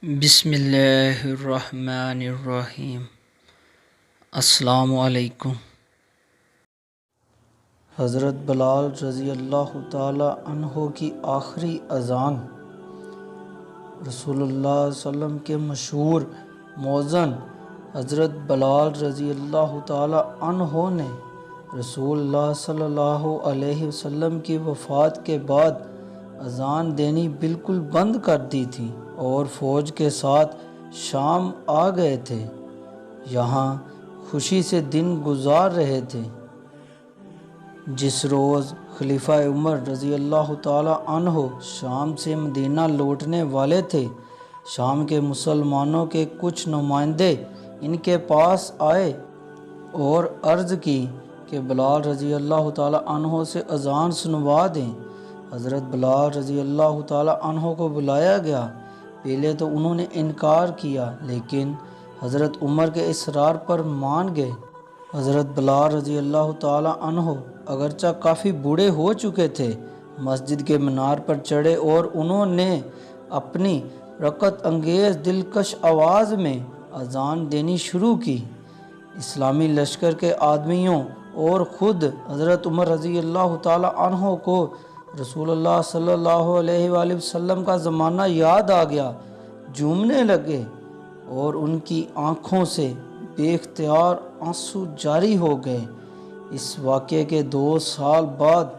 बिस्मिल्लाहिर्रहमानिर्रहीम। अस्सलामु अलैकुम। हज़रत बिलाल रज़ी अल्लाह ताला अन्हो की आखिरी अज़ान। रसूलुल्लाह सल्लल्लाहु अलैहि वसल्लम के मशहूर मौज़न हज़रत बिलाल रज़ी अल्लाह ताला अन्हो ने रसूलुल्लाह सल्लल्लाहु अलैहि वसल्लम की वफ़ात के बाद अज़ान देनी बिल्कुल बंद कर दी थी और फ़ौज के साथ शाम आ गए थे। यहाँ खुशी से दिन गुजार रहे थे। जिस रोज़ खलीफा उमर रज़ी अल्लाह ताला अन्हो शाम से मदीना लौटने वाले थे, शाम के मुसलमानों के कुछ नुमाइंदे इनके पास आए और अर्ज़ की कि बिलाल रज़ी अल्लाह ताला अन्हो से अज़ान सुनवा दें। हज़रत बिलाल रज़ी अल्लाह ताला अन्हो को बुलाया गया। पहले तो उन्होंने इनकार किया, लेकिन हज़रत उमर के इसरार पर मान गए। हज़रत बिलाल रज़ी अल्लाह ताला अन्हो अगरचा काफ़ी बूढ़े हो चुके थे, मस्जिद के मीनार पर चढ़े और उन्होंने अपनी रकत अंगेज़ दिलकश आवाज़ में अज़ान देनी शुरू की। इस्लामी लश्कर के आदमियों और ख़ुद हज़रत उमर रज़ी अल्लाह ताला अन्हो को रसूलुल्लाह सल्लल्लाहु अलैहि वसल्लम का ज़माना याद आ गया, झूमने लगे और उनकी आँखों से बेख्तियार आंसू जारी हो गए। इस वाक़े के 2 साल बाद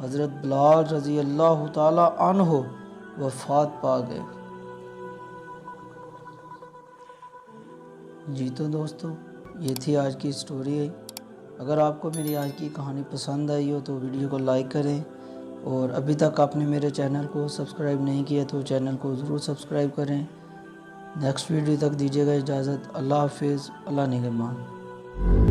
हज़रत बिलाल रज़ी अल्लाह ताला अन्हो वफ़ात पा गए। जी तो दोस्तों, ये थी आज की स्टोरी। अगर आपको मेरी आज की कहानी पसंद आई हो तो वीडियो को लाइक करें, और अभी तक आपने मेरे चैनल को सब्सक्राइब नहीं किया तो चैनल को ज़रूर सब्सक्राइब करें। नेक्स्ट वीडियो तक दीजिएगा इजाज़त। अल्लाह हाफ़िज़। अल्लाह निगहबान।